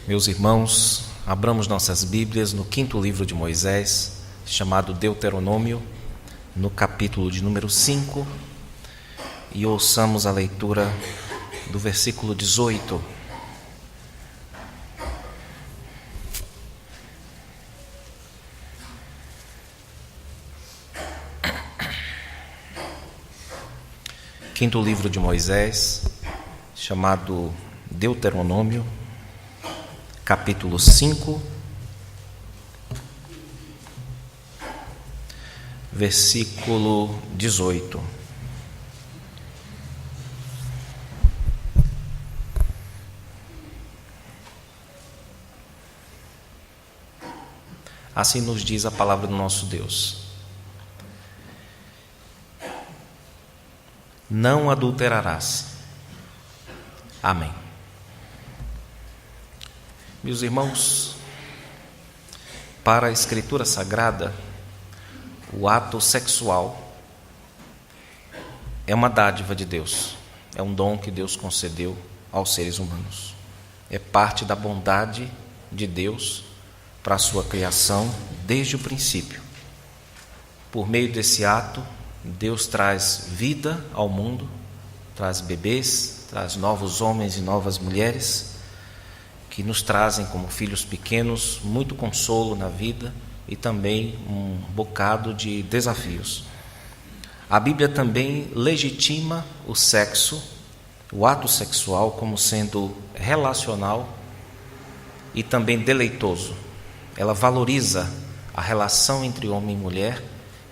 Meus irmãos, abramos nossas Bíblias no 5º livro de Moisés, chamado Deuteronômio, no capítulo de número 5, e ouçamos a leitura do versículo 18. Quinto livro de Moisés, chamado Deuteronômio, capítulo 5, versículo 18. Assim nos diz a palavra do nosso Deus: não adulterarás. Amém. Meus irmãos, para a Escritura Sagrada, o ato sexual é uma dádiva de Deus, é um dom que Deus concedeu aos seres humanos. É parte da bondade de Deus para a sua criação desde o princípio. Por meio desse ato, Deus traz vida ao mundo, traz bebês, traz novos homens e novas mulheres, que nos trazem como filhos pequenos muito consolo na vida e também um bocado de desafios. A Bíblia também legitima o sexo, o ato sexual, como sendo relacional e também deleitoso. Ela valoriza a relação entre homem e mulher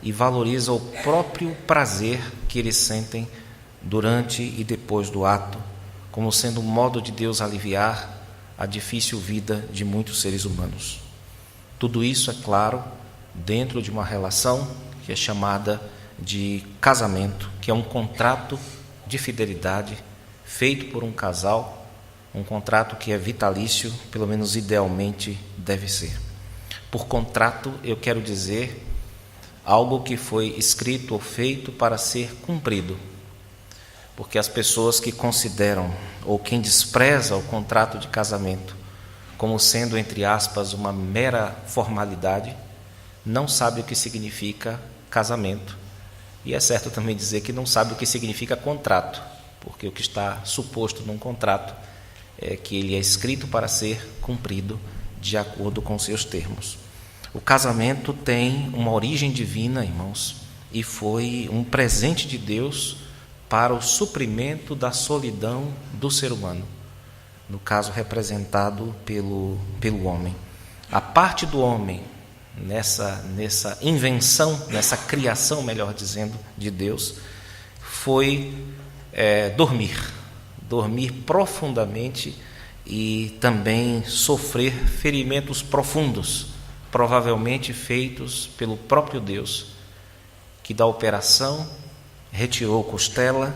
e valoriza o próprio prazer que eles sentem durante e depois do ato, como sendo um modo de Deus aliviar a difícil vida de muitos seres humanos. Tudo isso, é claro, dentro de uma relação que é chamada de casamento, que é um contrato de fidelidade feito por um casal, um contrato que é vitalício, pelo menos idealmente deve ser. Por contrato, eu quero dizer algo que foi escrito ou feito para ser cumprido. Porque as pessoas que consideram, ou quem despreza o contrato de casamento como sendo, entre aspas, uma mera formalidade, não sabe o que significa casamento. E é certo também dizer que não sabe o que significa contrato, porque o que está suposto num contrato é que ele é escrito para ser cumprido de acordo com seus termos. O casamento tem uma origem divina, irmãos, e foi um presente de Deus para o suprimento da solidão do ser humano, no caso representado pelo homem. A parte do homem nessa invenção, nessa criação, melhor dizendo, de Deus, foi dormir profundamente e também sofrer ferimentos profundos, provavelmente feitos pelo próprio Deus, que da operação retirou costela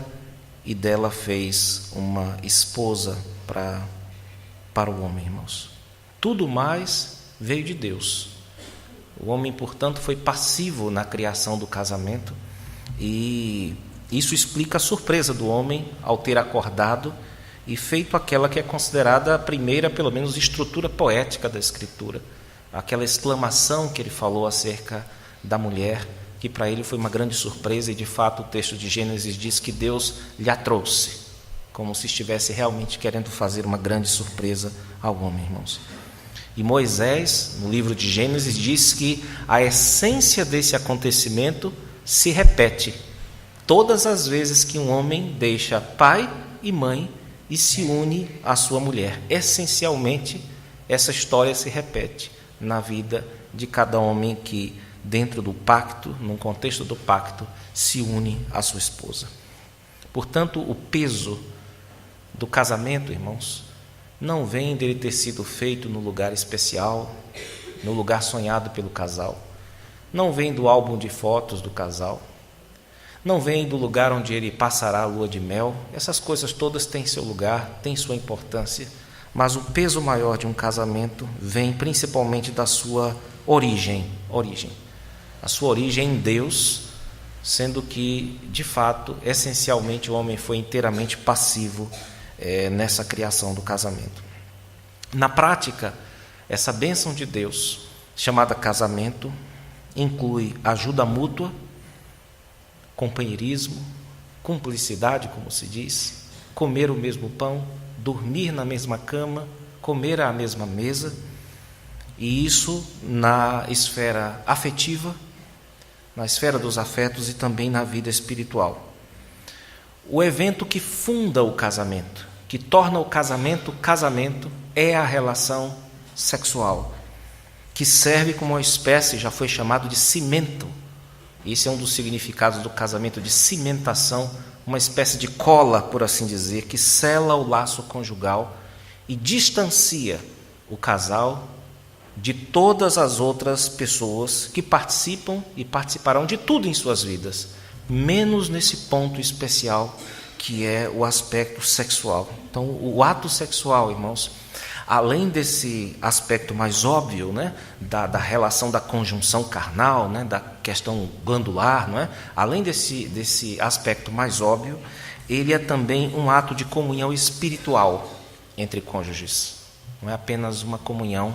e dela fez uma esposa para o homem, irmãos. Tudo mais veio de Deus. O homem, portanto, foi passivo na criação do casamento, e isso explica a surpresa do homem ao ter acordado e feito aquela que é considerada a primeira, pelo menos, estrutura poética da Escritura, aquela exclamação que ele falou acerca da mulher, que para ele foi uma grande surpresa, e de fato o texto de Gênesis diz que Deus lhe a trouxe, como se estivesse realmente querendo fazer uma grande surpresa ao homem, irmãos. E Moisés, no livro de Gênesis, diz que a essência desse acontecimento se repete todas as vezes que um homem deixa pai e mãe e se une à sua mulher. Essencialmente, essa história se repete na vida de cada homem que, dentro do pacto, num contexto do pacto, se une à sua esposa. Portanto, o peso do casamento, irmãos, não vem dele ter sido feito no lugar especial, no lugar sonhado pelo casal, não vem do álbum de fotos do casal, não vem do lugar onde ele passará a lua de mel. Essas coisas todas têm seu lugar, têm sua importância, mas o peso maior de um casamento vem principalmente da sua origem. A sua origem em Deus, sendo que, de fato, essencialmente o homem foi inteiramente passivo nessa criação do casamento. Na prática, essa bênção de Deus, chamada casamento, inclui ajuda mútua, companheirismo, cumplicidade, como se diz, comer o mesmo pão, dormir na mesma cama, comer à mesma mesa, e isso na esfera afetiva, na esfera dos afetos e também na vida espiritual. O evento que funda o casamento, que torna o casamento casamento, é a relação sexual, que serve como uma espécie, já foi chamado de cimento. Esse é um dos significados do casamento, de cimentação, uma espécie de cola, por assim dizer, que sela o laço conjugal e distancia o casal de todas as outras pessoas que participam e participarão de tudo em suas vidas, menos nesse ponto especial que é o aspecto sexual. Então, o ato sexual, irmãos, além desse aspecto mais óbvio, né, da relação da conjunção carnal, né, da questão glandular, não é? Além desse aspecto mais óbvio, ele é também um ato de comunhão espiritual entre cônjuges. Não é apenas uma comunhão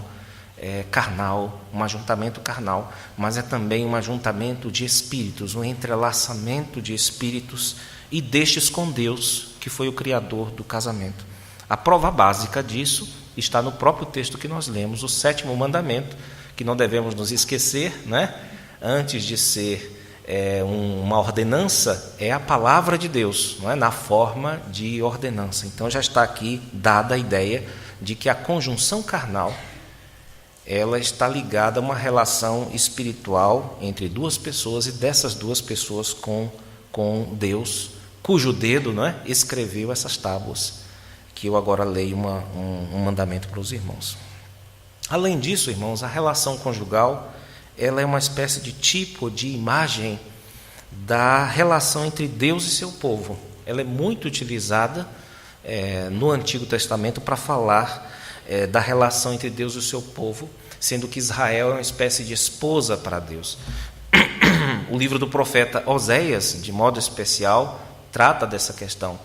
carnal, um ajuntamento carnal, mas é também um ajuntamento de espíritos, um entrelaçamento de espíritos e destes com Deus, que foi o Criador do casamento. A prova básica disso está no próprio texto que nós lemos, o 7º mandamento, que não devemos nos esquecer, né? Antes de ser uma ordenança, é a palavra de Deus, não é? Na forma de ordenança. Então já está aqui dada a ideia de que a conjunção carnal, ela está ligada a uma relação espiritual entre duas pessoas e dessas duas pessoas com Deus, cujo dedo, não é? Escreveu essas tábuas, que eu agora leio um mandamento para os irmãos. Além disso, irmãos, a relação conjugal, ela é uma espécie de tipo, de imagem da relação entre Deus e seu povo. Ela é muito utilizada no Antigo Testamento para falar da relação entre Deus e o seu povo, sendo que Israel é uma espécie de esposa para Deus. O livro do profeta Oséias, de modo especial, trata dessa questão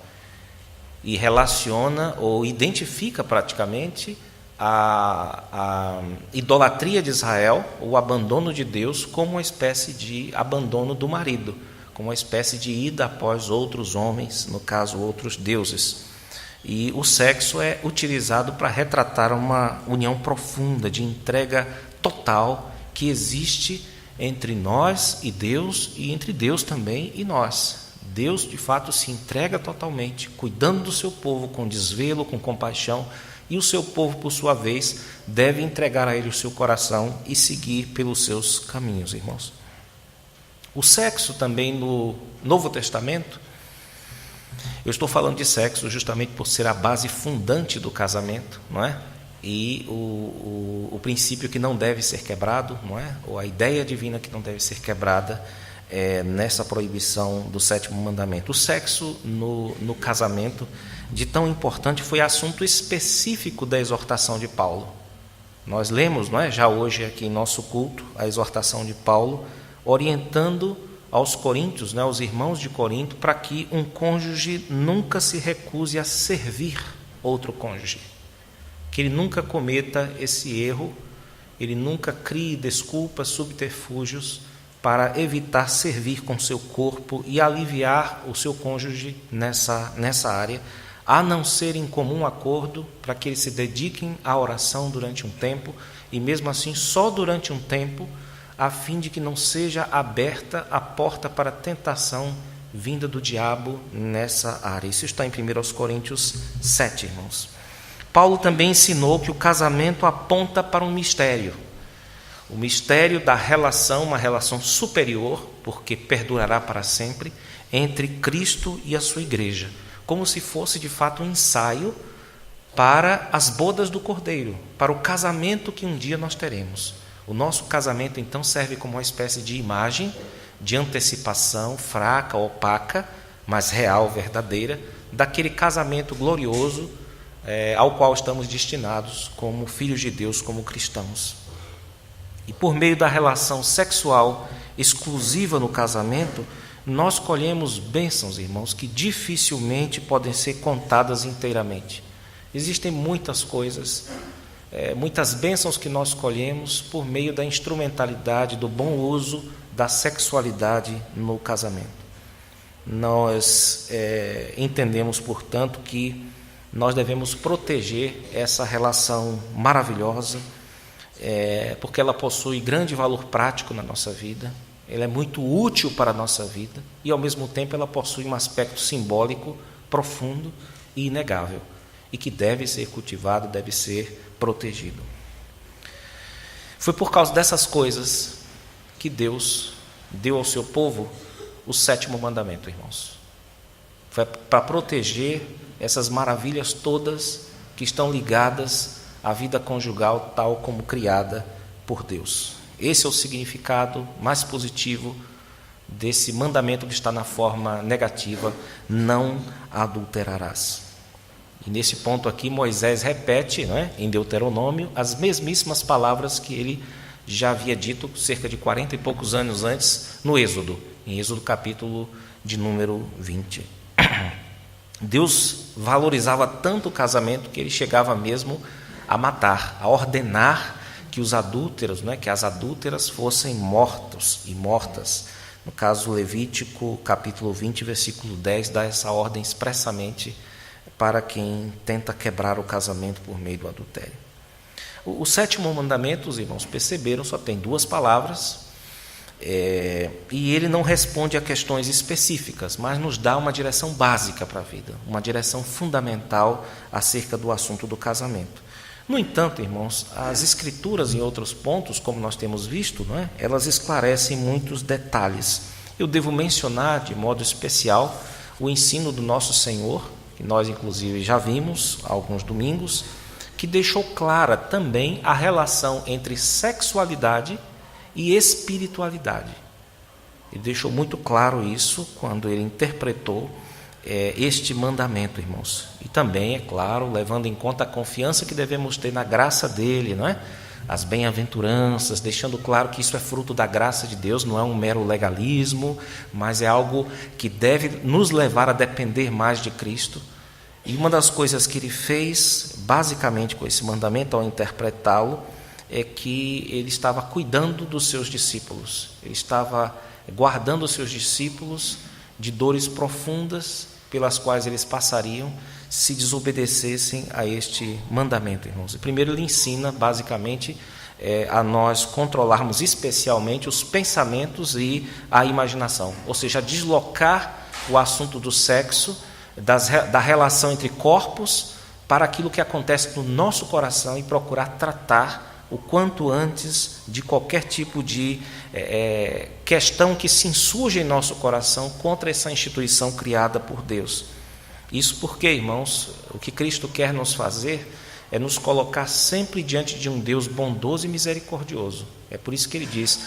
e relaciona ou identifica praticamente a idolatria de Israel, o abandono de Deus, como uma espécie de abandono do marido, como uma espécie de ida após outros homens, no caso, outros deuses. E o sexo é utilizado para retratar uma união profunda, de entrega total, que existe entre nós e Deus, e entre Deus também e nós. Deus, de fato, se entrega totalmente, cuidando do seu povo com desvelo, com compaixão, e o seu povo, por sua vez, deve entregar a ele o seu coração e seguir pelos seus caminhos, irmãos. O sexo também no Novo Testamento, eu estou falando de sexo justamente por ser a base fundante do casamento, não é? E o princípio que não deve ser quebrado, não é? Ou a ideia divina que não deve ser quebrada nessa proibição do 7º mandamento. O sexo no casamento, de tão importante, foi assunto específico da exortação de Paulo. Nós lemos, não é, já hoje aqui em nosso culto, a exortação de Paulo, orientando aos coríntios, né, aos irmãos de Corinto, para que um cônjuge nunca se recuse a servir outro cônjuge, que ele nunca cometa esse erro, ele nunca crie desculpas, subterfúgios para evitar servir com seu corpo e aliviar o seu cônjuge nessa área, a não ser em comum acordo para que eles se dediquem à oração durante um tempo, e mesmo assim só durante um tempo, a fim de que não seja aberta a porta para a tentação vinda do diabo nessa área. Isso está em 1 Coríntios 7, irmãos. Paulo também ensinou que o casamento aponta para um mistério. O mistério da relação, uma relação superior, porque perdurará para sempre, entre Cristo e a sua igreja, como se fosse de fato um ensaio para as bodas do Cordeiro, para o casamento que um dia nós teremos. O nosso casamento, então, serve como uma espécie de imagem, de antecipação fraca, opaca, mas real, verdadeira, daquele casamento glorioso ao qual estamos destinados como filhos de Deus, como cristãos. E por meio da relação sexual exclusiva no casamento, nós colhemos bênçãos, irmãos, que dificilmente podem ser contadas inteiramente. Existem muitas coisas muitas bênçãos que nós colhemos por meio da instrumentalidade, do bom uso da sexualidade no casamento. Nós entendemos, portanto, que nós devemos proteger essa relação maravilhosa, porque ela possui grande valor prático na nossa vida, ela é muito útil para a nossa vida e, ao mesmo tempo, ela possui um aspecto simbólico profundo e inegável, e que deve ser cultivado, deve ser protegido. Foi por causa dessas coisas que Deus deu ao seu povo o 7º mandamento, irmãos. Foi para proteger essas maravilhas todas que estão ligadas à vida conjugal tal como criada por Deus. Esse é o significado mais positivo desse mandamento que está na forma negativa: não adulterarás. E nesse ponto aqui Moisés repete, em Deuteronômio, as mesmíssimas palavras que ele já havia dito cerca de 40 e poucos anos antes no Êxodo, em Êxodo capítulo de número 20. Deus valorizava tanto o casamento que ele chegava mesmo a matar, a ordenar que os adúlteros, que as adúlteras fossem mortos e mortas. No caso, Levítico, capítulo 20, versículo 10, dá essa ordem expressamente para quem tenta quebrar o casamento por meio do adultério. O 7º mandamento, os irmãos perceberam, só tem 2 palavras, e ele não responde a questões específicas, mas nos dá uma direção básica para a vida, uma direção fundamental acerca do assunto do casamento. No entanto, irmãos, as Escrituras, em outros pontos, como nós temos visto, elas esclarecem muitos detalhes. Eu devo mencionar, de modo especial, o ensino do nosso Senhor, que nós, inclusive, já vimos há alguns domingos, que deixou clara também a relação entre sexualidade e espiritualidade. Ele deixou muito claro isso quando ele interpretou este mandamento, irmãos. E também, é claro, levando em conta a confiança que devemos ter na graça dele, as bem-aventuranças, deixando claro que isso é fruto da graça de Deus, não é um mero legalismo, mas é algo que deve nos levar a depender mais de Cristo. E uma das coisas que ele fez, basicamente, com esse mandamento, ao interpretá-lo, é que ele estava cuidando dos seus discípulos, ele estava guardando os seus discípulos de dores profundas pelas quais eles passariam se desobedecessem a este mandamento, irmãos. E primeiro ele ensina, basicamente, a nós controlarmos especialmente os pensamentos e a imaginação, ou seja, a deslocar o assunto do sexo, da relação entre corpos, para aquilo que acontece no nosso coração e procurar tratar o quanto antes de qualquer tipo de questão que se insurge em nosso coração contra essa instituição criada por Deus. Isso porque, irmãos, o que Cristo quer nos fazer é nos colocar sempre diante de um Deus bondoso e misericordioso. É por isso que ele diz: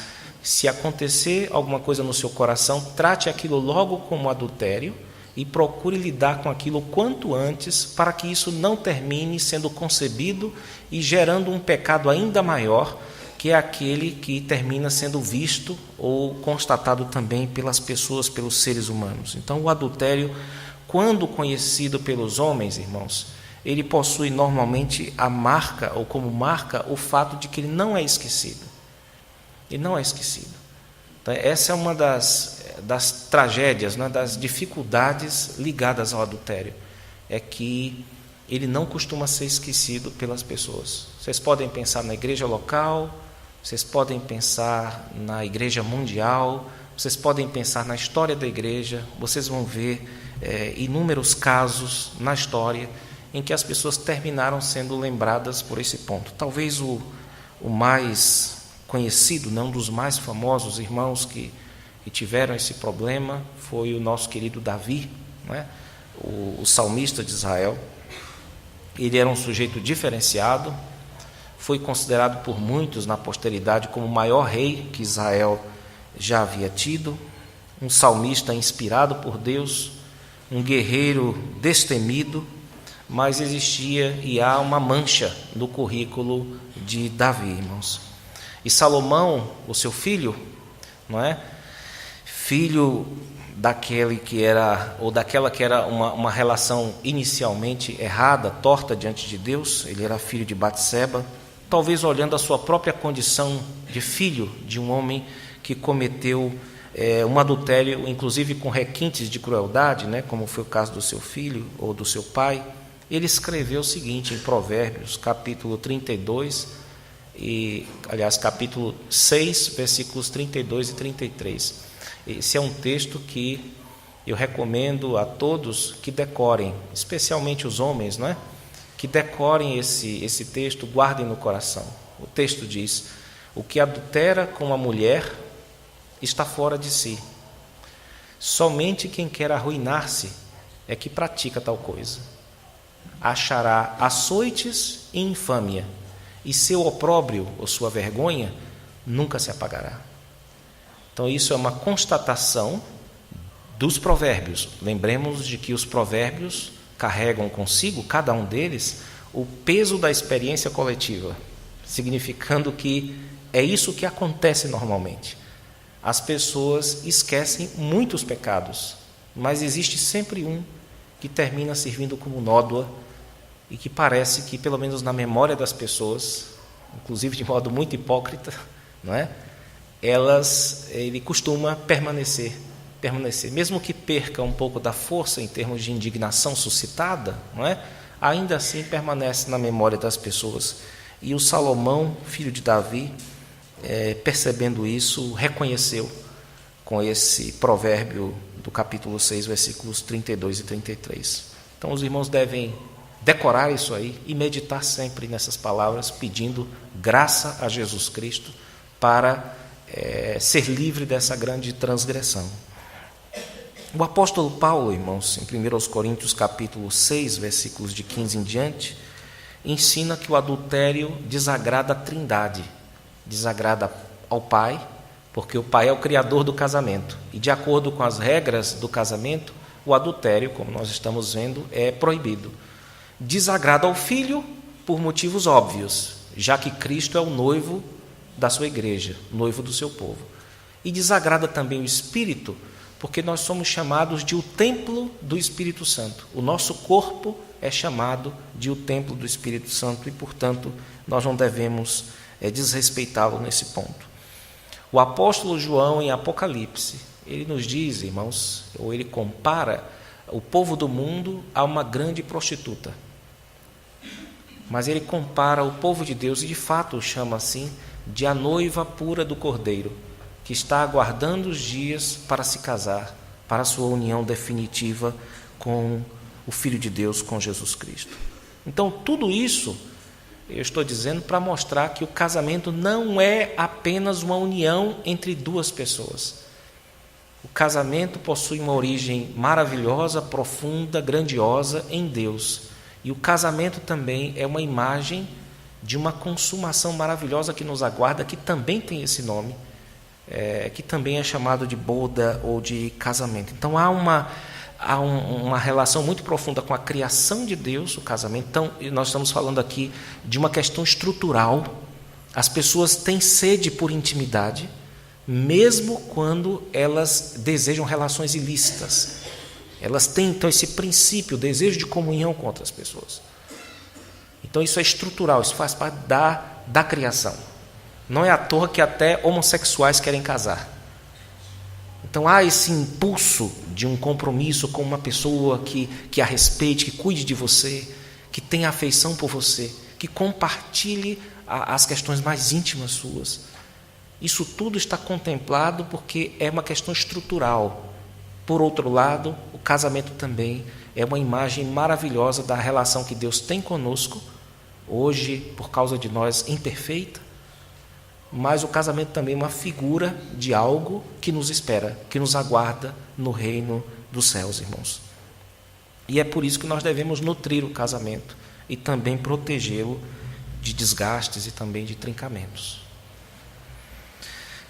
se acontecer alguma coisa no seu coração, trate aquilo logo como adultério e procure lidar com aquilo o quanto antes, para que isso não termine sendo concebido e gerando um pecado ainda maior, que é aquele que termina sendo visto ou constatado também pelas pessoas, pelos seres humanos. Então, o adultério, quando conhecido pelos homens, irmãos, ele possui normalmente a marca, ou como marca, o fato de que ele não é esquecido. Ele não é esquecido. Então, essa é uma das tragédias, das dificuldades ligadas ao adultério, é que ele não costuma ser esquecido pelas pessoas. Vocês podem pensar na igreja local, vocês podem pensar na igreja mundial, vocês podem pensar na história da igreja, vocês vão ver inúmeros casos na história em que as pessoas terminaram sendo lembradas por esse ponto. Talvez o mais conhecido, um dos mais famosos irmãos que tiveram esse problema foi o nosso querido Davi, o salmista de Israel. Ele era um sujeito diferenciado, foi considerado por muitos na posteridade como o maior rei que Israel já havia tido, um salmista inspirado por Deus, um guerreiro destemido, mas existia e há uma mancha no currículo de Davi, irmãos. E Salomão, o seu filho, filho daquele que era, ou daquela que era uma relação inicialmente errada, torta diante de Deus. Ele era filho de Batseba, talvez olhando a sua própria condição de filho de um homem que cometeu um adultério, inclusive com requintes de crueldade, né, como foi o caso do seu filho ou do seu pai. Ele escreveu o seguinte em Provérbios, capítulo 32, capítulo 6, versículos 32 e 33. Esse é um texto que eu recomendo a todos que decorem, especialmente os homens, não é? Que decorem esse texto, guardem no coração. O texto diz: o que adultera com a mulher está fora de si. Somente quem quer arruinar-se é que pratica tal coisa. Achará açoites e infâmia, e seu opróbrio ou sua vergonha nunca se apagará. Então isso é uma constatação dos provérbios. Lembremos de que os provérbios carregam consigo, cada um deles, o peso da experiência coletiva, significando que é isso que acontece normalmente. As pessoas esquecem muitos pecados, mas existe sempre um que termina servindo como nódoa e que parece que, pelo menos na memória das pessoas, inclusive de modo muito hipócrita, não é? Ele costuma permanecer, mesmo que perca um pouco da força em termos de indignação suscitada, não é? Ainda assim permanece na memória das pessoas. E o Salomão, filho de Davi, percebendo isso, reconheceu com esse provérbio do capítulo 6, versículos 32 e 33. Então os irmãos devem decorar isso aí e meditar sempre nessas palavras, pedindo graça a Jesus Cristo para ser livre dessa grande transgressão. O apóstolo Paulo, irmãos, em 1 Coríntios capítulo 6, versículos de 15 em diante, ensina que o adultério desagrada a Trindade, desagrada ao Pai, porque o Pai é o criador do casamento, e de acordo com as regras do casamento, o adultério, como nós estamos vendo, é proibido. Desagrada ao Filho por motivos óbvios, já que Cristo é o noivo da sua igreja, noivo do seu povo. E desagrada também o Espírito, porque nós somos chamados de o templo do Espírito Santo. O nosso corpo é chamado de o templo do Espírito Santo e, portanto, nós não devemos desrespeitá-lo nesse ponto. O apóstolo João, em Apocalipse, ele nos diz, irmãos, ou ele compara o povo do mundo a uma grande prostituta. Mas ele compara o povo de Deus, e de fato o chama assim, de a noiva pura do Cordeiro, que está aguardando os dias para se casar, para a sua união definitiva com o Filho de Deus, com Jesus Cristo. Então, tudo isso eu estou dizendo para mostrar que o casamento não é apenas uma união entre duas pessoas. O casamento possui uma origem maravilhosa, profunda, grandiosa em Deus. E o casamento também é uma imagem de uma consumação maravilhosa que nos aguarda, que também tem esse nome, que também é chamado de boda ou de casamento. Então há uma relação muito profunda com a criação de Deus, o casamento. Então nós estamos falando aqui de uma questão estrutural. As pessoas têm sede por intimidade, mesmo quando elas desejam relações ilícitas. Elas têm então esse princípio, o desejo de comunhão com outras pessoas. Então isso é estrutural, isso faz parte da criação. Não é à toa que até homossexuais querem casar. Então há esse impulso de um compromisso com uma pessoa que a respeite, que cuide de você, que tenha afeição por você, que compartilhe as questões mais íntimas suas. Isso tudo está contemplado porque é uma questão estrutural. Por outro lado, o casamento também é uma imagem maravilhosa da relação que Deus tem conosco, hoje, por causa de nós, imperfeita, mas o casamento também é uma figura de algo que nos espera, que nos aguarda no reino dos céus, irmãos. E é por isso que nós devemos nutrir o casamento e também protegê-lo de desgastes e também de trincamentos.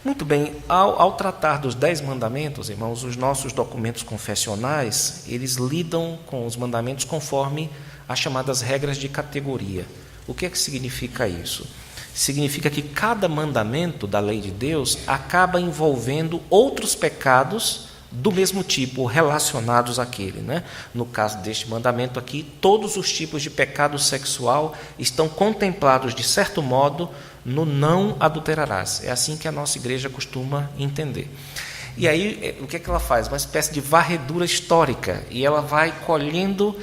Muito bem, ao tratar dos 10 mandamentos, irmãos, os nossos documentos confessionais, eles lidam com os mandamentos conforme as chamadas regras de categoria. O que é que significa isso? Significa que cada mandamento da lei de Deus acaba envolvendo outros pecados do mesmo tipo, relacionados àquele, né? No caso deste mandamento aqui, todos os tipos de pecado sexual estão contemplados, de certo modo, no não adulterarás. É assim que a nossa igreja costuma entender. E aí, o que é que ela faz? Uma espécie de varredura histórica, e ela vai colhendo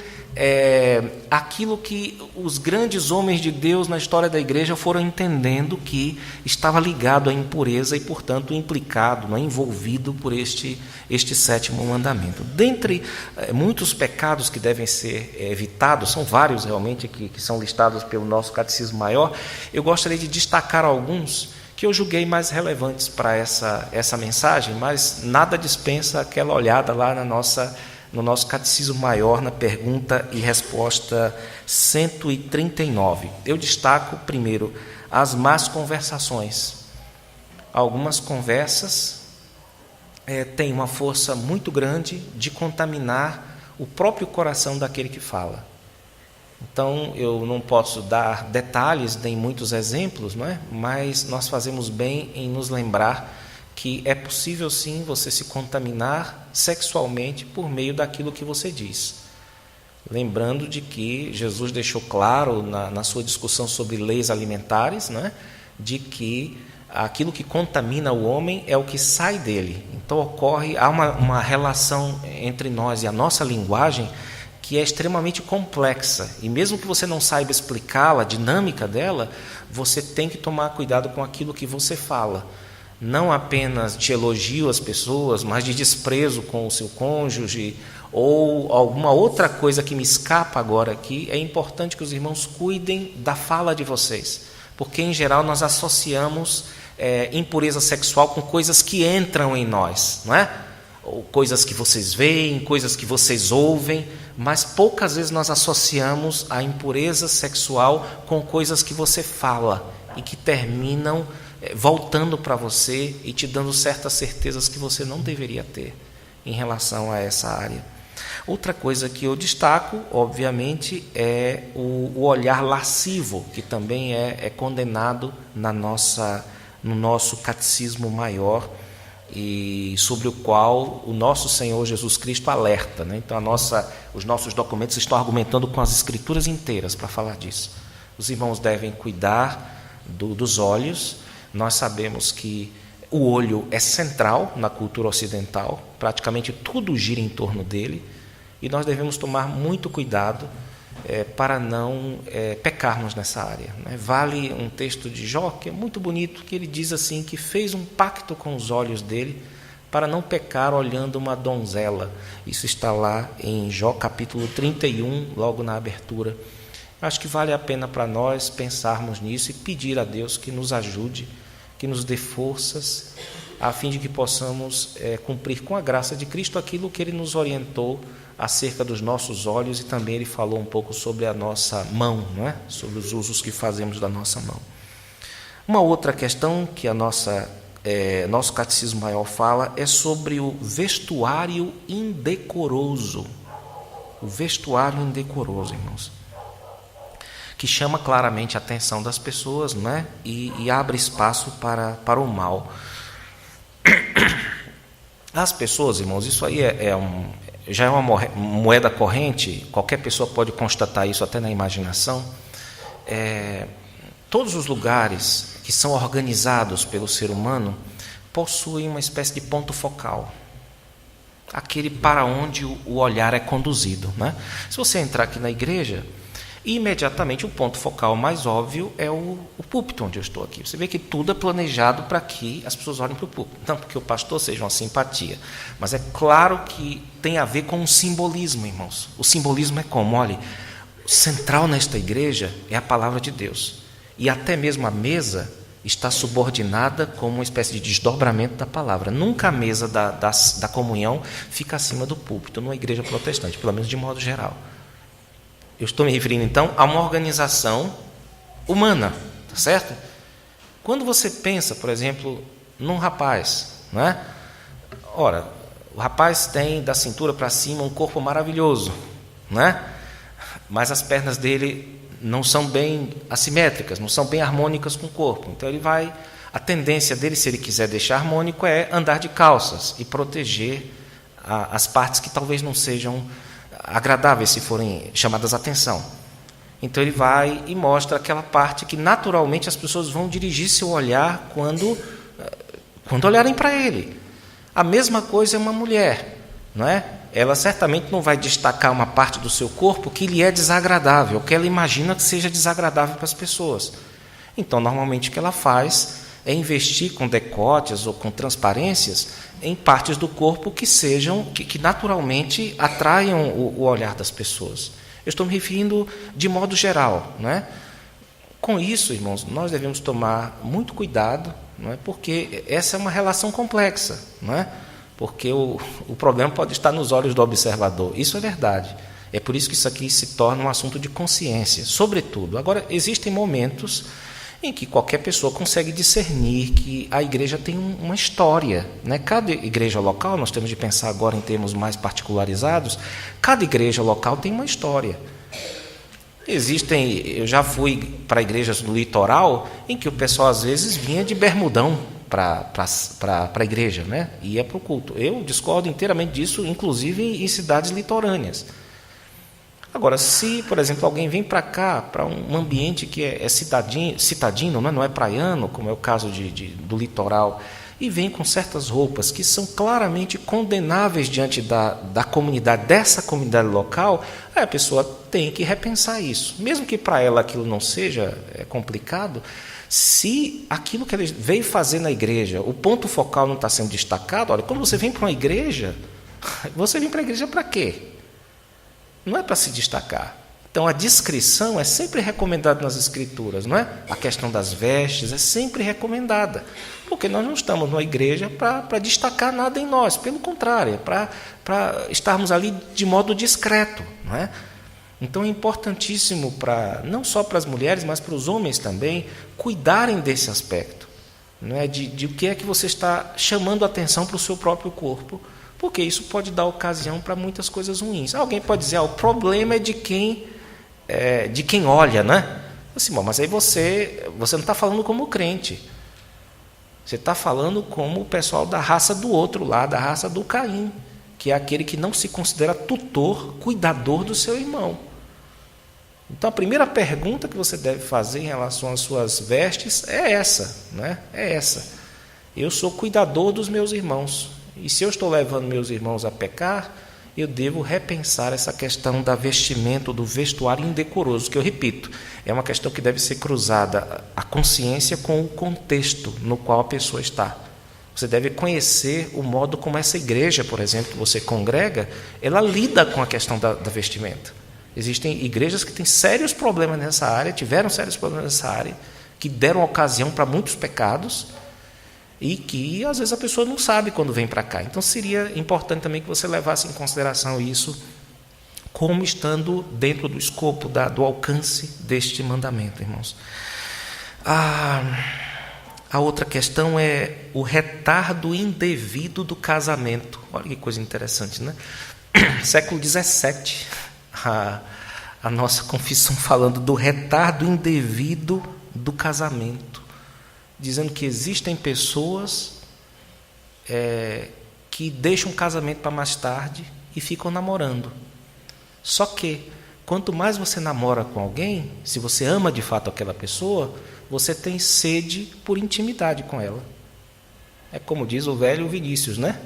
aquilo que os grandes homens de Deus na história da igreja foram entendendo que estava ligado à impureza e, portanto, implicado, envolvido por este sétimo mandamento. Dentre muitos pecados que devem ser evitados, são vários realmente que são listados pelo nosso Catecismo Maior, eu gostaria de destacar alguns que eu julguei mais relevantes para essa mensagem, mas nada dispensa aquela olhada lá no nosso Catecismo Maior, na pergunta e resposta 139. Eu destaco, primeiro, as más conversações. Algumas conversas têm uma força muito grande de contaminar o próprio coração daquele que fala. Então, eu não posso dar detalhes nem muitos exemplos, não é? Mas nós fazemos bem em nos lembrar que é possível sim você se contaminar sexualmente por meio daquilo que você diz. Lembrando de que Jesus deixou claro na sua discussão sobre leis alimentares, né, de que aquilo que contamina o homem é o que sai dele. Então há uma relação entre nós e a nossa linguagem que é extremamente complexa. E mesmo que você não saiba explicá-la, a dinâmica dela, você tem que tomar cuidado com aquilo que você fala. Não apenas de elogio às pessoas, mas de desprezo com o seu cônjuge ou alguma outra coisa que me escapa agora aqui. É importante que os irmãos cuidem da fala de vocês, porque em geral nós associamos impureza sexual com coisas que entram em nós, não é? Ou coisas que vocês veem, coisas que vocês ouvem, mas poucas vezes nós associamos a impureza sexual com coisas que você fala e que terminam voltando para você e te dando certas certezas que você não deveria ter em relação a essa área. Outra coisa que eu destaco, obviamente, é o olhar lascivo, que também é condenado no nosso Catecismo Maior, e sobre o qual o nosso Senhor Jesus Cristo alerta, né? Então os nossos documentos estão argumentando com as Escrituras inteiras para falar disso. Os irmãos devem cuidar dos olhos. Nós sabemos que o olho é central na cultura ocidental, praticamente tudo gira em torno dele, e nós devemos tomar muito cuidado para não pecarmos nessa área, né? Vale um texto de Jó, que é muito bonito, que ele diz assim, que fez um pacto com os olhos dele para não pecar olhando uma donzela. Isso está lá em Jó capítulo 31, logo na abertura. Acho que vale a pena para nós pensarmos nisso e pedir a Deus que nos ajude, que nos dê forças, a fim de que possamos cumprir com a graça de Cristo aquilo que Ele nos orientou acerca dos nossos olhos, e também Ele falou um pouco sobre a nossa mão, não é? Sobre os usos que fazemos da nossa mão. Uma outra questão que nosso Catecismo Maior fala é sobre o vestuário indecoroso. O vestuário indecoroso, irmãos, que chama claramente a atenção das pessoas, não é? E abre espaço para o mal. As pessoas, irmãos, isso aí já é uma moeda corrente, qualquer pessoa pode constatar isso até na imaginação. Todos os lugares que são organizados pelo ser humano possuem uma espécie de ponto focal, aquele para onde o olhar é conduzido, né? Se você entrar aqui na igreja, imediatamente o ponto focal mais óbvio é o púlpito onde eu estou aqui. Você vê que tudo é planejado para que as pessoas olhem para o púlpito. Não porque o pastor seja uma simpatia, mas é claro que tem a ver com um simbolismo, irmãos. O simbolismo é como? Olha, central nesta igreja é a palavra de Deus. E até mesmo a mesa está subordinada como uma espécie de desdobramento da palavra. Nunca a mesa da comunhão fica acima do púlpito, numa igreja protestante, pelo menos de modo geral. Eu estou me referindo, então, a uma organização humana, tá certo? Quando você pensa, por exemplo, num rapaz, não é? Ora, o rapaz tem da cintura para cima um corpo maravilhoso, não é? Mas as pernas dele não são bem assimétricas, não são bem harmônicas com o corpo. Então a tendência dele, se ele quiser deixar harmônico, é andar de calças e proteger as partes que talvez não sejam agradáveis se forem chamadas a atenção. Então ele vai e mostra aquela parte que naturalmente as pessoas vão dirigir seu olhar quando olharem para ele. A mesma coisa é uma mulher, não é? Ela certamente não vai destacar uma parte do seu corpo que lhe é desagradável, que ela imagina que seja desagradável para as pessoas. Então, normalmente o que ela faz é investir com decotes ou com transparências em partes do corpo que naturalmente atraiam o olhar das pessoas. Eu estou me referindo de modo geral, não é? Com isso, irmãos, nós devemos tomar muito cuidado, não é? Porque essa é uma relação complexa, não é? Porque o problema pode estar nos olhos do observador. Isso é verdade. É por isso que isso aqui se torna um assunto de consciência, sobretudo. Agora, existem momentos em que qualquer pessoa consegue discernir que a igreja tem uma história, né? Cada igreja local, nós temos de pensar agora em termos mais particularizados, cada igreja local tem uma história. Eu já fui para igrejas do litoral em que o pessoal às vezes vinha de bermudão para a igreja, né? Ia para o culto. Eu discordo inteiramente disso, inclusive em cidades litorâneas. Agora, se, por exemplo, alguém vem para cá, para um ambiente que é citadino, não é praiano, como é o caso do litoral, e vem com certas roupas que são claramente condenáveis diante da comunidade, dessa comunidade local, aí a pessoa tem que repensar isso. Mesmo que para ela aquilo não seja complicado, se aquilo que ela veio fazer na igreja, o ponto focal não está sendo destacado, olha, quando você vem para uma igreja, você vem para a igreja para quê? Não é para se destacar. Então, a discrição é sempre recomendada nas Escrituras, não é? A questão das vestes é sempre recomendada, porque nós não estamos numa igreja para destacar nada em nós, pelo contrário, é para estarmos ali de modo discreto, não é? Então, é importantíssimo, não só para as mulheres, mas para os homens também, cuidarem desse aspecto, não é? De o que é que você está chamando a atenção para o seu próprio corpo, porque isso pode dar ocasião para muitas coisas ruins. Alguém pode dizer, o problema é de quem olha, né? Assim, mas aí você não está falando como crente. Você está falando como o pessoal da raça do outro lá, da raça do Caim, que é aquele que não se considera tutor, cuidador do seu irmão. Então, a primeira pergunta que você deve fazer em relação às suas vestes é essa, né? É essa. Eu sou cuidador dos meus irmãos. E se eu estou levando meus irmãos a pecar, eu devo repensar essa questão da vestimenta, do vestuário indecoroso, que eu repito, é uma questão que deve ser cruzada a consciência com o contexto no qual a pessoa está. Você deve conhecer o modo como essa igreja, por exemplo, que você congrega, ela lida com a questão da vestimenta. Existem igrejas que têm sérios problemas nessa área, tiveram sérios problemas nessa área, que deram ocasião para muitos pecados, e que, às vezes, a pessoa não sabe quando vem para cá. Então, seria importante também que você levasse em consideração isso como estando dentro do escopo, do alcance deste mandamento, irmãos. A outra questão é o retardo indevido do casamento. Olha que coisa interessante, né? Século XVII, a nossa confissão falando do retardo indevido do casamento, dizendo que existem pessoas que deixam o casamento para mais tarde e ficam namorando. Só que, quanto mais você namora com alguém, se você ama de fato aquela pessoa, você tem sede por intimidade com ela. É como diz o velho Vinícius, né?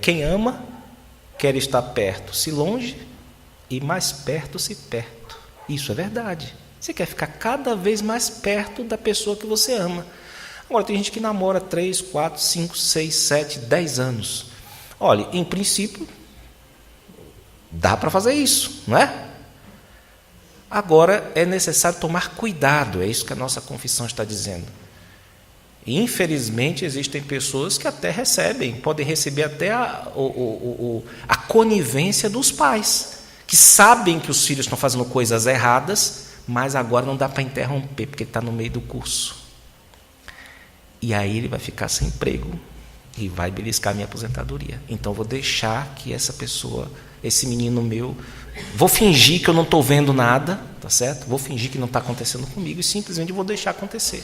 Quem ama quer estar perto, se longe, e mais perto, se perto. Isso é verdade. Você quer ficar cada vez mais perto da pessoa que você ama. Agora, tem gente que namora 3, 4, 5, 6, 7, 10 anos. Olha, em princípio, dá para fazer isso, não é? Agora, é necessário tomar cuidado, é isso que a nossa confissão está dizendo. E, infelizmente, existem pessoas que até podem receber até a conivência dos pais, que sabem que os filhos estão fazendo coisas erradas, mas agora não dá para interromper, porque está no meio do curso. E aí ele vai ficar sem emprego e vai beliscar a minha aposentadoria. Então, vou deixar que essa pessoa, esse menino meu, vou fingir que eu não estou vendo nada, tá certo? Vou fingir que não está acontecendo comigo e simplesmente vou deixar acontecer.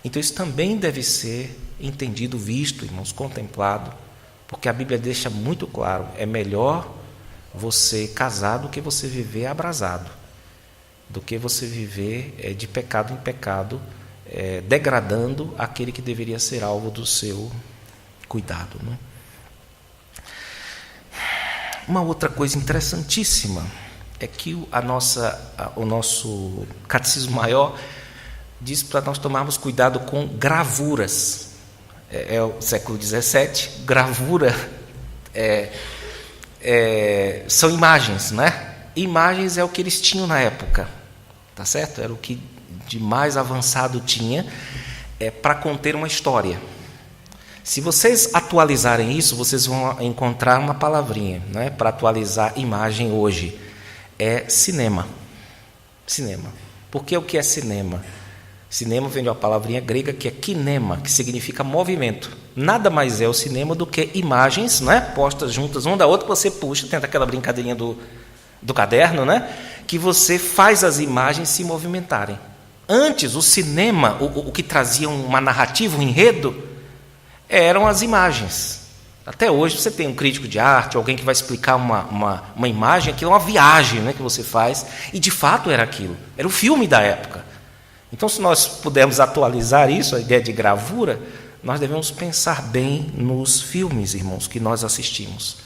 Então, isso também deve ser entendido, visto, irmãos, contemplado Porque a Bíblia deixa muito claro, é melhor você casar do que você viver abrasado, do que você viver de pecado em pecado, degradando aquele que deveria ser alvo do seu cuidado, né? Uma outra coisa interessantíssima é que o nosso Catecismo Maior diz para nós tomarmos cuidado com gravuras. É o século XVII, gravura são imagens, né? Imagens é o que eles tinham na época, tá certo? Era o que de mais avançado tinha para conter uma história. Se vocês atualizarem isso, vocês vão encontrar uma palavrinha, né, para atualizar imagem hoje. É cinema. Cinema. Porque o que é cinema? Cinema vem de uma palavrinha grega que é kinema, que significa movimento. Nada mais é o cinema do que imagens, né, postas juntas uma da outra, que você puxa, tem aquela brincadeirinha do caderno, né, que você faz as imagens se movimentarem. Antes, o cinema, o que trazia uma narrativa, um enredo, eram as imagens. Até hoje você tem um crítico de arte, alguém que vai explicar uma imagem, aquilo é uma viagem, né, que você faz, e de fato era aquilo, era o filme da época. Então, se nós pudermos atualizar isso, a ideia de gravura, nós devemos pensar bem nos filmes, irmãos, que nós assistimos.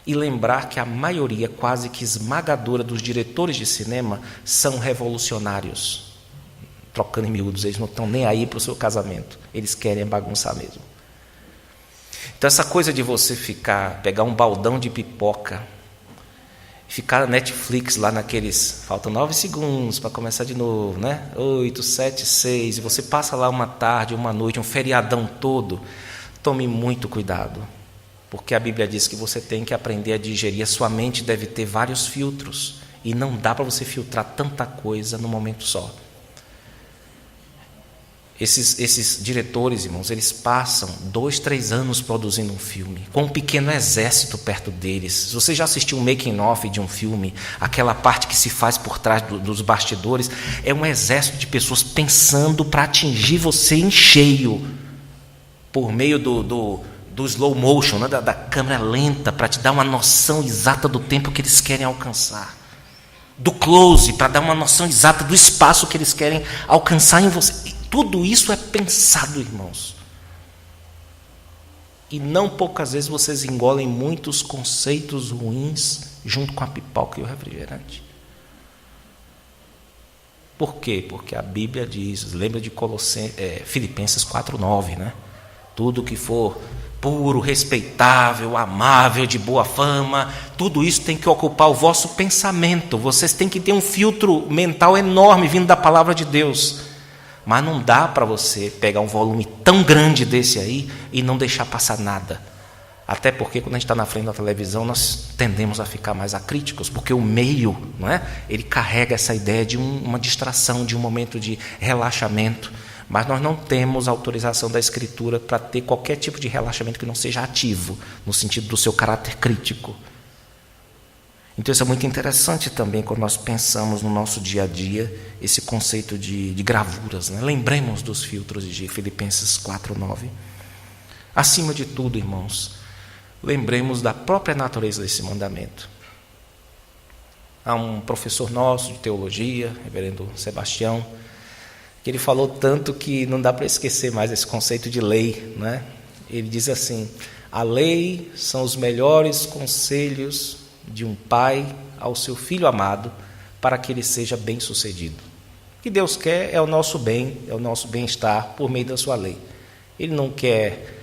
E lembrar que a maioria, quase que esmagadora, dos diretores de cinema são revolucionários. Trocando em miúdos, eles não estão nem aí para o seu casamento, eles querem bagunçar mesmo. Então, essa coisa de você pegar um baldão de pipoca, ficar na Netflix lá naqueles, faltam 9 segundos para começar de novo, né? 8, 7, 6, e você passa lá uma tarde, uma noite, um feriadão todo, tome muito cuidado, porque a Bíblia diz que você tem que aprender a digerir, a sua mente deve ter vários filtros, e não dá para você filtrar tanta coisa no momento só. Esses diretores, irmãos, eles passam 2, 3 anos produzindo um filme, com um pequeno exército perto deles. Se você já assistiu um making-of de um filme, aquela parte que se faz por trás dos bastidores, é um exército de pessoas pensando para atingir você em cheio, por meio do slow motion, né, da câmera lenta, para te dar uma noção exata do tempo que eles querem alcançar, do close, para dar uma noção exata do espaço que eles querem alcançar em você. Tudo isso é pensado, irmãos. E não poucas vezes vocês engolem muitos conceitos ruins junto com a pipoca e o refrigerante. Por quê? Porque a Bíblia diz, lembra de Filipenses 4:9, né? Tudo que for puro, respeitável, amável, de boa fama, tudo isso tem que ocupar o vosso pensamento. Vocês têm que ter um filtro mental enorme vindo da palavra de Deus. Mas não dá para você pegar um volume tão grande desse aí e não deixar passar nada. Até porque quando a gente está na frente da televisão, nós tendemos a ficar mais acríticos, porque o meio, não é? Ele carrega essa ideia de uma distração, de um momento de relaxamento. Mas nós não temos autorização da Escritura para ter qualquer tipo de relaxamento que não seja ativo, no sentido do seu caráter crítico. Então isso é muito interessante também quando nós pensamos no nosso dia a dia esse conceito de gravuras, né? Lembremos dos filtros de Filipenses 4:9. Acima de tudo, irmãos, lembremos da própria natureza desse mandamento. Há um professor nosso de teologia, reverendo Sebastião, que ele falou tanto que não dá para esquecer mais esse conceito de lei, né? Ele diz assim: a lei são os melhores conselhos de um pai ao seu filho amado, para que ele seja bem-sucedido. O que Deus quer é o nosso bem, é o nosso bem-estar por meio da sua lei. Ele não quer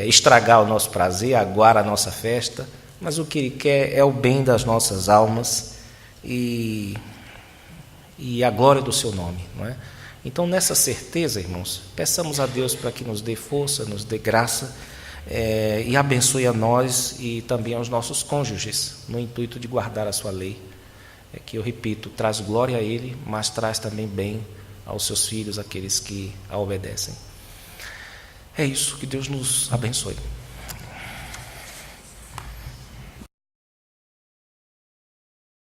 estragar o nosso prazer, aguar a nossa festa, mas o que Ele quer é o bem das nossas almas e a glória do seu nome, não é? Então, nessa certeza, irmãos, peçamos a Deus para que nos dê força, nos dê graça, e abençoe a nós e também aos nossos cônjuges, no intuito de guardar a sua lei, que eu repito, traz glória a Ele, mas traz também bem aos seus filhos, aqueles que a obedecem. É isso, que Deus nos abençoe.